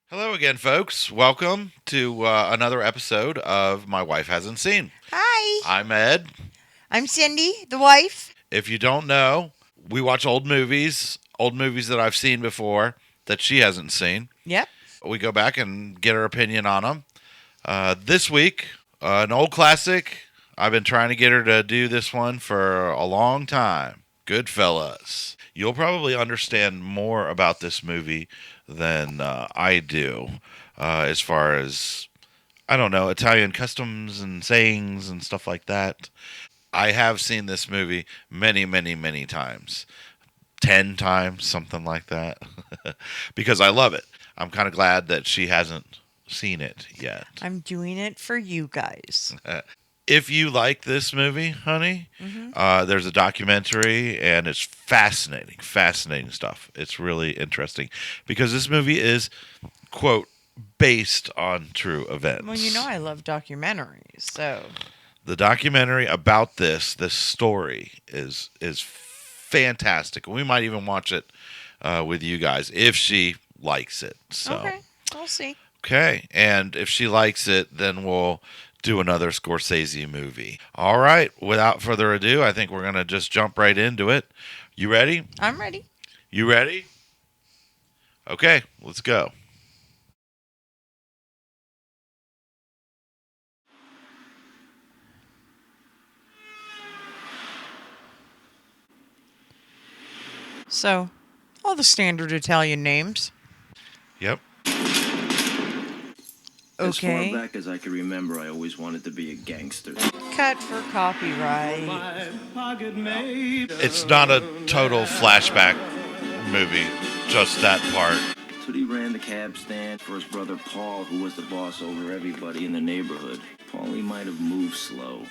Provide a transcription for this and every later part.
Hello again, folks. Welcome to another episode of My Wife Hasn't Seen. Hi, I'm Ed. I'm Cyndi, the wife. If you don't know, we watch old movies that I've seen before that she hasn't seen. Yep. We go back and get her opinion on them. This week, an old classic. I've been trying to get her to do this one for a long time. Goodfellas. You'll probably understand more about this movie than I do, as far as, I don't know, Italian customs and sayings and stuff like that. I have seen this movie many, many, many times. 10 times, something like that. Because I love it. I'm kind of glad that she hasn't seen it yet. I'm doing it for you guys. If you like this movie, honey, hmm there's a documentary and it's fascinating, fascinating stuff. It's really interesting because this movie is, quote, based on true events. Well, you know I love documentaries, so The documentary about this story is fantastic. We might even watch it with you guys if she likes it. So okay, we'll see. okay, and if she likes it, then we'll do another Scorsese movie. All right, without further ado, I think we're gonna just jump right into it. You ready? I'm ready. You ready? Okay, let's go. So, all the standard Italian names. Yep. As far Okay. back as I can remember, I always wanted to be a gangster. Cut for copyright. It's not a total flashback movie, just that part. So he ran the cab stand for his brother Paul, who was the boss over everybody in the neighborhood. Paulie might have moved slow,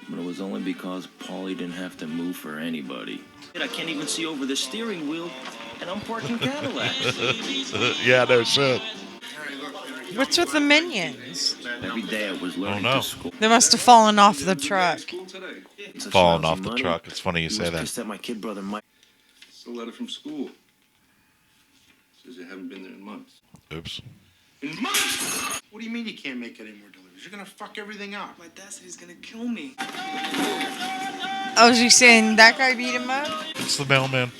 but it was only because Paulie didn't have to move for anybody. I can't even see over the steering wheel, and I'm parking Cadillacs. Yeah, no shit. What's with the minions? Every day I was learning no. to school. They must have fallen off the truck. Such Falling lousy off the money. truck. It's funny you He say was that. pissed at my kid brother Mike. It's a letter from school. Says you haven't been there in months. Oops. In months? What do you mean you can't make any more deliveries? You're gonna fuck everything up. My dad said he's gonna kill me. Oh, is he saying that guy beat him up? It's the mailman.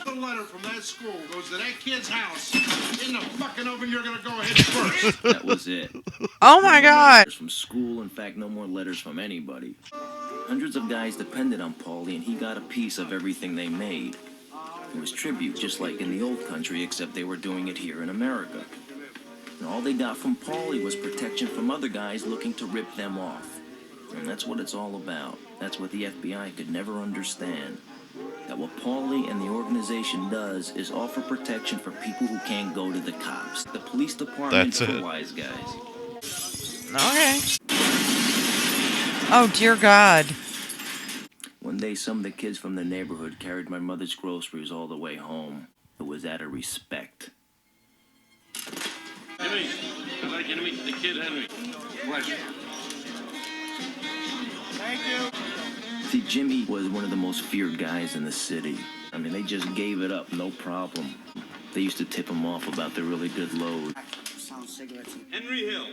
The letter from that school goes to that kid's house. In the fucking oven, you're gonna go ahead first. That was it. Oh my god. Letters from school, in fact, no more letters from anybody. Hundreds of guys depended on Paulie, and he got a piece of everything they made. It was tribute, just like in the old country, except they were doing it here in America. And all they got from Paulie was protection from other guys looking to rip them off. And that's what it's all about. That's what the FBI could never understand. That what Paulie and the organization does is offer protection for people who can't go to the cops. The police department's That's for it. wise guys. Okay. Oh dear God. One day, some of the kids from the neighborhood carried my mother's groceries all the way home. It was out of respect. Henry, I'd like you to meet the kid Henry. Pleasure. Thank you. See, Jimmy was one of the most feared guys in the city. I mean, they just gave it up, no problem. They used to tip him off about the really good load. Henry Hill.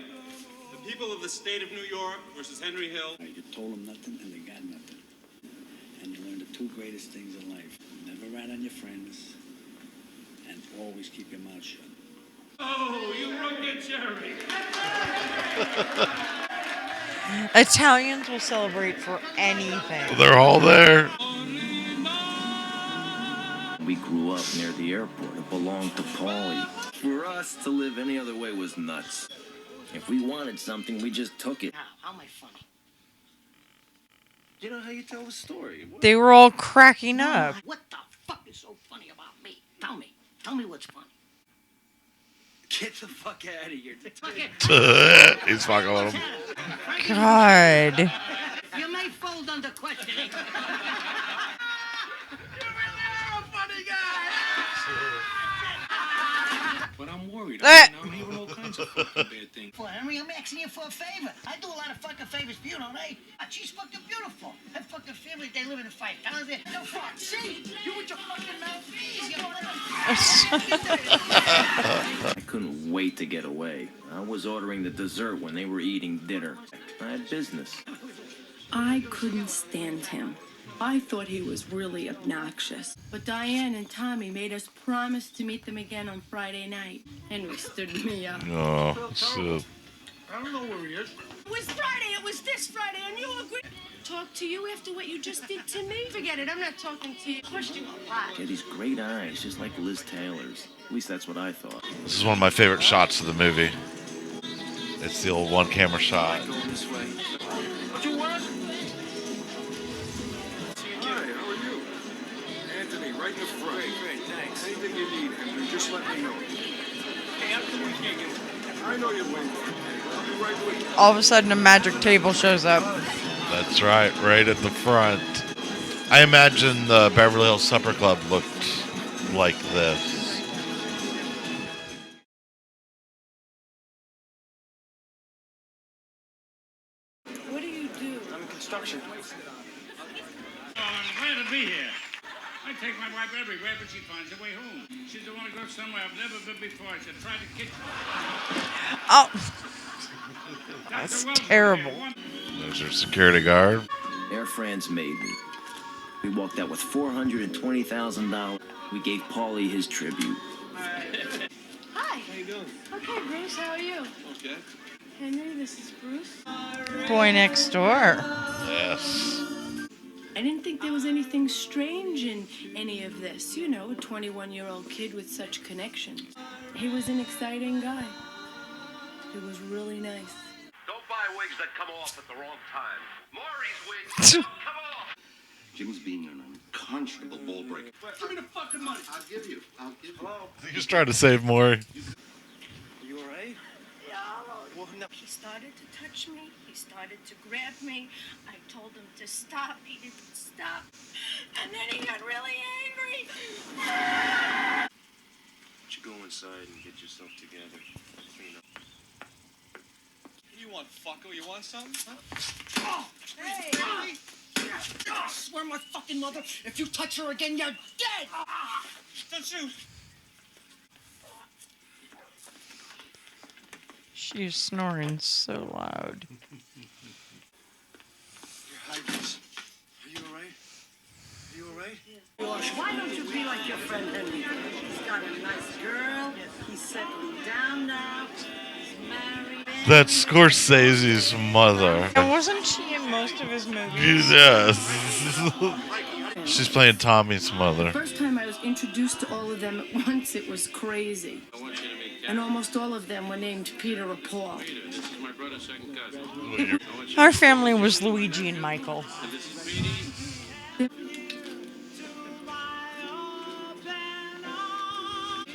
The people of the state of New York versus Henry Hill. You told them nothing and they got nothing. And you learned the two greatest things in life. Never rat on your friends and always keep your mouth shut. Oh, you broke your cherry. Italians will celebrate for anything. They're all there. We grew up near the airport. It belonged to Paulie. For us, to live any other way was nuts. If we wanted something, we just took it. How am I funny? You know how you tell the story. They were all cracking up. What the fuck is so funny about me? Tell me. Tell me what's funny. Get the fuck out of here. He's fucking with him. God. You may fold under questioning. But I'm worried. Eh. I'm hearing all kinds of fucking bad things. Well, Henry, I'm asking you for a favor. I do a lot of fucking favors for you, don't I? She's fucking beautiful. Her fucking family, they live in 5 towns. No fuck. See? You with your fucking mouth. Please, you know what I mean? I couldn't wait to get away. I was ordering the dessert when they were eating dinner. I had business. I couldn't stand him. I thought he was really obnoxious. But Diane and Tommy made us promise to meet them again on Friday night. Henry stood me up. Oh, shit. I don't know where he is. It was Friday. It was this Friday, and you agreed. Talk to you after what you just did to me? Forget it. I'm not talking to you. Pushed you a lot. She had these great eyes, just like Liz Taylor's. At least that's what I thought. This is one of my favorite shots of the movie. It's the old one camera shot. What you want? Hi, how are you? Anthony, right in the front. Great, thanks. Anything you need, Henry, just let me know. Hey, I'm the weekend. I know you're waiting. I'll be right with you. All of a sudden, a magic table shows up. That's right at the front. I imagine the Beverly Hills Supper Club looked like this. What do you do? I'm in construction. Oh, I'm glad to be here. I take my wife everywhere, but she finds her way home. She's the one to go somewhere I've never been before. I said, try the kitchen. Oh, That's terrible. There's your security guard. Air France made me. We walked out with $420,000. We gave Paulie his tribute. Hi. How you doing? Okay, Bruce. How are you? Okay. Henry, this is Bruce. Boy next door. Yes. I didn't think there was anything strange in any of this. You know, a 21-year-old kid with such connections. He was an exciting guy. He was really nice. Don't buy wigs that come off at the wrong time. Maury's wigs don't come off. Jim's being an unconscionable ball breaker. Give me the fucking money. I'll give you. Hello? He's trying to save Maury. You all right? Well, no. He started to touch me. He started to grab me. I told him to stop. He didn't stop. And then he got really angry. Why don't you go inside and get yourself together? Clean up. You want fucko? You want something? Huh? Oh, hey! I swear my fucking mother, if you touch her again, you're dead! Don't shoot. She's snoring so loud. Hi, Bruce. Are you all right? Are you all right? Why don't you be like your friend Henry? He's got a nice girl. He's settling down now. He's married. That's Scorsese's mother. And wasn't she in most of his movies? Yes. She's playing Tommy's mother. First time I was introduced to all of them at once, it was crazy. And almost all of them were named Peter or Paul. This is my brother's second cousin. Our family was Luigi and Michael. And this is Petey.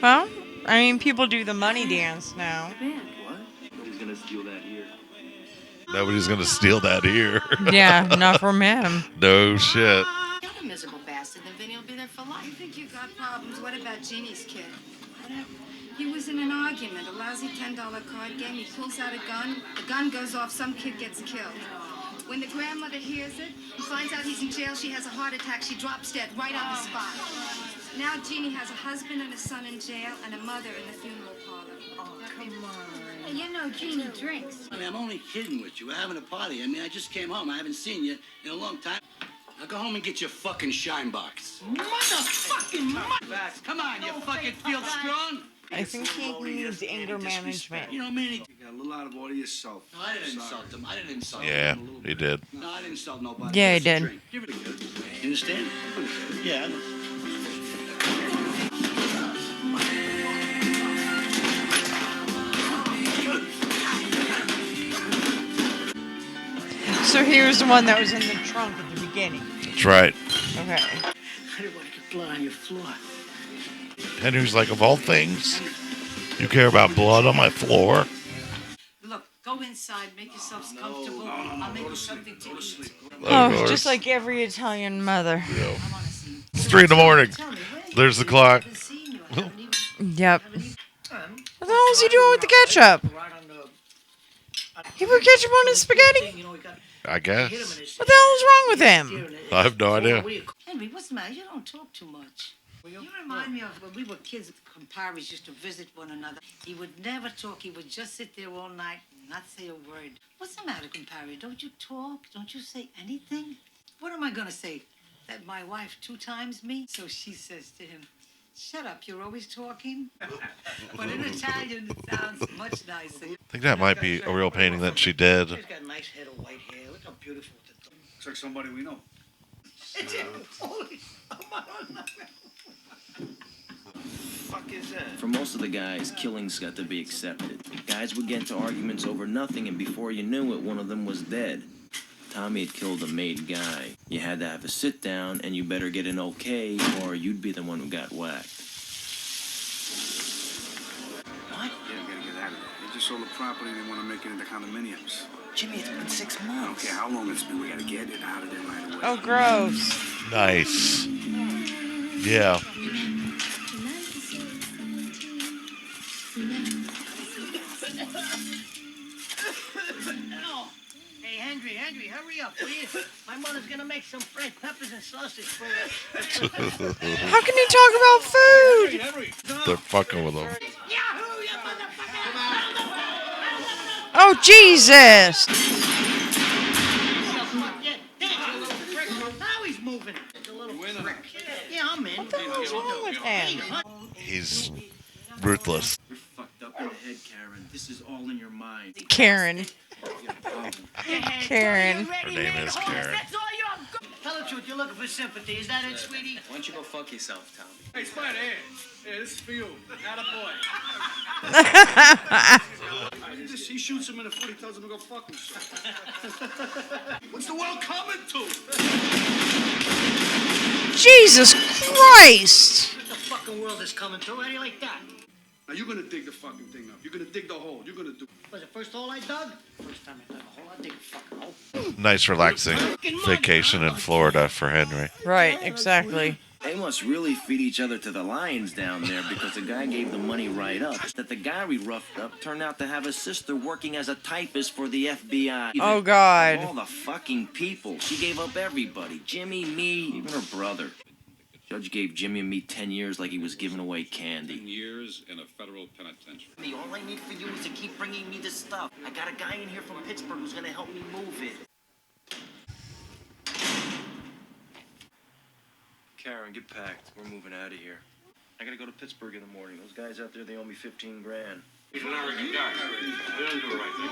Well, I mean, people do the money dance now. Man, Nobody's gonna steal that here. Nobody's gonna steal that here. Yeah, not from him. No shit. You're the miserable bastard, then Vinny will be there for life. You think you got problems? What about Jeannie's kid? He was in an argument, a lousy $10 card game. He pulls out a gun. The gun goes off. Some kid gets killed. When the grandmother hears it and finds out he's in jail, she has a heart attack. She drops dead right on the spot. Now Jeannie has a husband and a son in jail and a mother in the funeral parlor. Oh, come on. Hey, you know Jeannie drinks. I mean, I'm only kidding with you. We're having a party. I mean, I just came home. I haven't seen you in a long time. Now go home and get your fucking shine box. Motherfucking Come on, you fucking feel strong? I think he needs anger management. You know, man, You got a little out of order yourself. no, I didn't insult him. I didn't insult Yeah, him. he did. No, I didn't insult nobody. Yeah, he Give us a did. drink. Give it a good. You understand? Yeah. So he was the one that was in the trunk at the beginning. That's right. Okay. I didn't want to get blood on your floor. Henry's like, of all things, you care about blood on my floor? Look, go inside, make yourselves comfortable. I'll make you something to eat. Oh, just like every Italian mother. It's 3 in the morning. There's the clock. Yep. What the hell is he doing with the ketchup? He put ketchup on his spaghetti? I guess. What the hell is wrong with him? I have no idea. Henry, what's the matter? You don't talk too much. You remind me of when we were kids, compadres used to visit one another. He would never talk. He would just sit there all night and not say a word. What's the matter, compadre? Don't you talk? Don't you say anything? What am I going to say? That my wife 2 times me? So she says to him, shut up, you're always talking. But in Italian, it sounds much nicer. I think that might be a real painting that she did. She's got a nice head of white hair. Look how beautiful it is. Looks like somebody we know. Holy, fuck is that? For most of the guys, killings got to be accepted. Guys would get into arguments over nothing, and before you knew it, one of them was dead. Tommy had killed a made guy. You had to have a sit down, and you better get an okay, or you'd be the one who got whacked. What? Yeah, we gotta get out of there. They just sold the property and they want to make it into condominiums. Jimmy, it's been 6 I don't months. care how long it's been. We gotta get it out of there right away. Oh, gross. Nice. Yeah. Hey, Henry, hurry up, will you? My mother's gonna make some fresh peppers and sausage for us. How can you talk about food? Henry! They're fucking with them. Yahoo, you motherfucker! Oh, Jesus. Yeah, thanks, you little prick. Now he's moving. The little prick. Yeah, I'm in. What the hell's wrong with him? He's ruthless. You're fucked up in the head, Karen. This is all in your mind. Karen. Karen. Her name is Karen. Tell the truth, you're looking for sympathy. Is that it, sweetie? Why don't you go fuck yourself, Tommy? Hey, Spider, hey. Hey, this is for you. Attaboy. He shoots him in the foot, he tells him to go fuck himself. What's the world coming to? Jesus Christ. What the fucking world is coming to? How do you like that? Now you're gonna dig the fucking thing up. You're gonna dig the hole. You're gonna do. Was it first hole I dug? First time I dug a hole, I dig a fucking hole. Nice relaxing vacation in Florida for Henry. Right, exactly. They must really feed each other to the lions down there because the guy gave the money right up. That the guy we roughed up turned out to have a sister working as a typist for the FBI. Oh, God. Of all the fucking people, she gave up everybody. Jimmy, me, even her brother. Judge gave Jimmy and me 10 years like he was giving away candy. Years in a federal penitentiary. All I need for you is to keep bringing me this stuff. I got a guy in here from Pittsburgh who's gonna help me move it. Karen, get packed. We're moving out of here. I gotta go to Pittsburgh in the morning. Those guys out there, they owe me 15 grand. He's an arrogant guy. They don't do the right thing.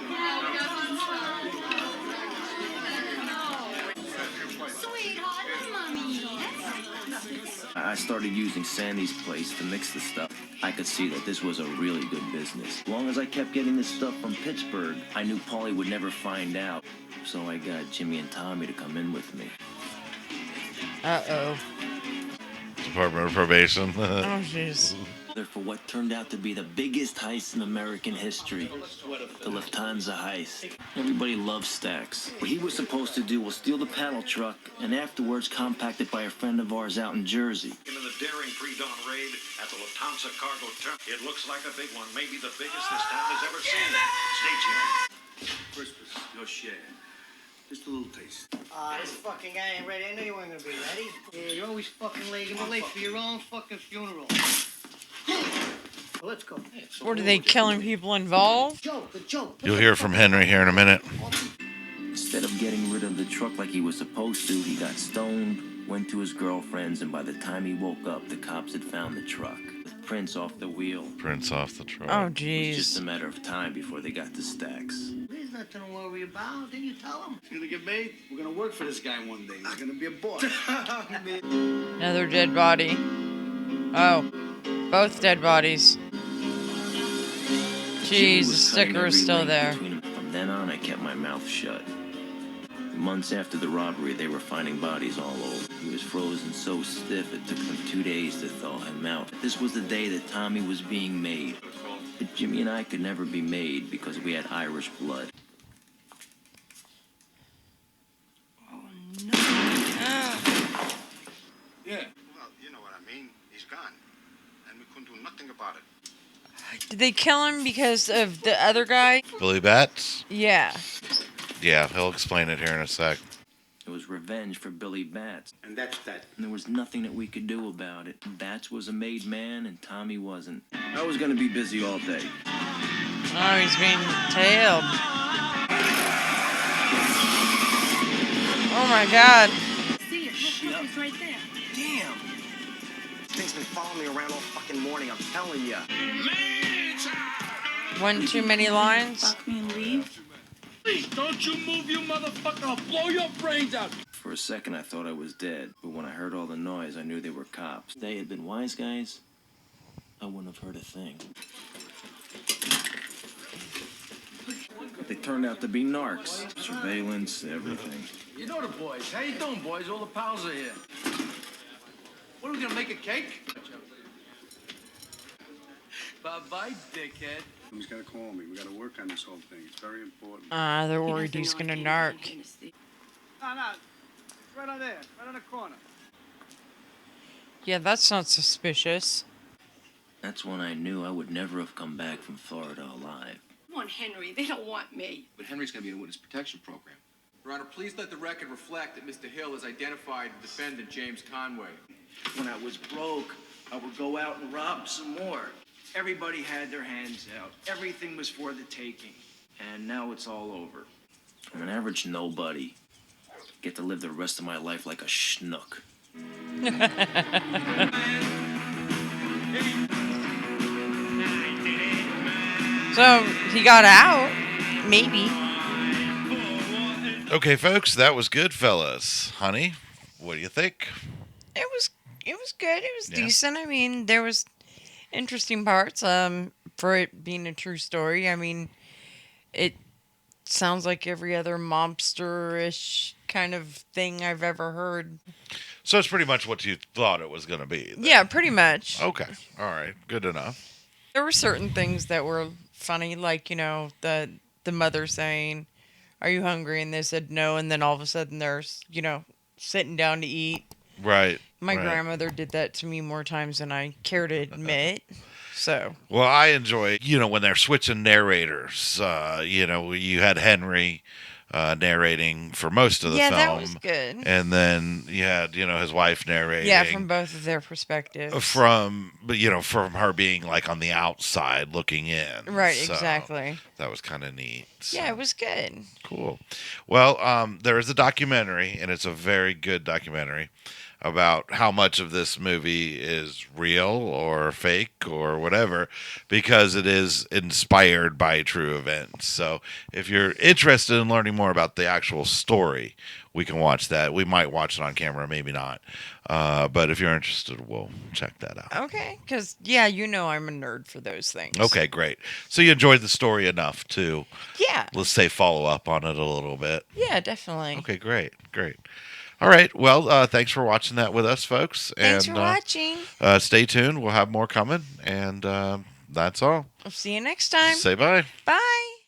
Sweetheart, mommy. I started using Sandy's place to mix the stuff. I could see that this was a really good business. As long as I kept getting this stuff from Pittsburgh, I knew Paulie would never find out. So I got Jimmy and Tommy to come in with me. Uh-oh. Department of Probation. Oh, jeez. For what turned out to be the biggest heist in American history, the Lufthansa heist. Everybody loves Stax. What he was supposed to do was steal the panel truck and afterwards compact it by a friend of ours out in Jersey. In the daring pre-dawn raid at the Lufthansa cargo terminal. It looks like a big one, maybe the biggest this town has ever seen. Stay tuned. Christmas, your share. Just a little taste. This fucking guy ain't ready. I knew you weren't gonna be ready. Yeah, you're always fucking late. You're late for your own fucking funeral. Well, let's go. What, are they killing people involved? Joke, a joke. You'll hear from Henry here in a minute. Instead of getting rid of the truck like he was supposed to, he got stoned, went to his girlfriend's, and by the time he woke up, the cops had found the truck. With prints off the wheel. Prints off the truck. Oh, It was jeez. just a matter of time before they got to Stax. There's nothing to worry about. Then you tell him. He's gonna get made. We're gonna work for this guy one day. He's gonna be a boss. Another dead body. Oh, both dead bodies. Jimmy Jeez, the was cutting sticker is every still link there. between them. From then on, I kept my mouth shut. Months after the robbery, they were finding bodies all over. He was frozen so stiff it took them 2 days to thaw him out. This was the day that Tommy was being made. But Jimmy and I could never be made because we had Irish blood. Yeah. Well, you know what I mean. He's gone. And we couldn't do nothing about it. Did they kill him because of the other guy? Billy Bats? Yeah. Yeah, he'll explain it here in a sec. It was revenge for Billy Bats. And that's that. And there was nothing that we could do about it. Bats was a made man and Tommy wasn't. I was gonna be busy all day. Oh, he's being tailed. Oh my God. See it. Look, it's right there. Damn! This thing's been following me around all fucking morning, I'm telling ya. One too many lines. Fuck me and leave. Please, don't you move, you motherfucker. I'll blow your brains out. For a second, I thought I was dead, but when I heard all the noise, I knew they were cops. If they had been wise guys, I wouldn't have heard a thing. They turned out to be narcs. Surveillance, everything. You know the boys. How you doing, boys? All the pals are here. What are we gonna make a cake? Bye-bye, dickhead. He's got to call me. We got to work on this whole thing. It's very important. They're worried he's gonna narc. No. Right on there. Right on the corner. Yeah, that's not suspicious. That's when I knew I would never have come back from Florida alive. Come on, Henry. They don't want me. But Henry's going to be in a witness protection program. Your Honor, please let the record reflect that Mr. Hill has identified defendant James Conway. When I was broke, I would go out and rob some more. Everybody had their hands out. Everything was for the taking. And now it's all over. I'm an average nobody. Get to live the rest of my life like a schnook. So he got out, maybe. Okay, folks, that was Goodfellas. Honey, what do you think? It was good. It was Yeah. decent. I mean, there was interesting parts. For it being a true story. I mean, it sounds like every other mobster-ish kind of thing I've ever heard. So it's pretty much what you thought it was going to be. Then. Yeah, pretty much. Okay. All right. Good enough. There were certain things that were funny, like, you know, the mother saying, "Are you hungry?" And they said no, and then all of a sudden they're, you know, sitting down to eat. Right. My right. grandmother did that to me more times than I care to admit. So. Well, I enjoy, you know, when they're switching narrators. You know, you had Henry narrating for most of the film. Yeah, that was good. And then you had, you know, his wife narrating. Yeah, from both of their perspectives. But you know, from her being like on the outside looking in. Right, So exactly. That was kind of neat. So. Yeah, it was good. Cool. Well, there is a documentary, and it's a very good documentary about how much of this movie is real or fake or whatever, because it is inspired by true events. So if you're interested in learning more about the actual story, we can watch that. We might watch it on camera, maybe not. But if you're interested, we'll check that out. Okay, because, yeah, you know I'm a nerd for those things. Okay, great. So you enjoyed the story enough to, Yeah. let's say, follow up on it a little bit. Yeah, definitely. Okay, great. All right. Well, thanks for watching that with us, folks. Thanks for watching. Stay tuned. We'll have more coming. And that's all. I'll see you next time. Say bye. Bye.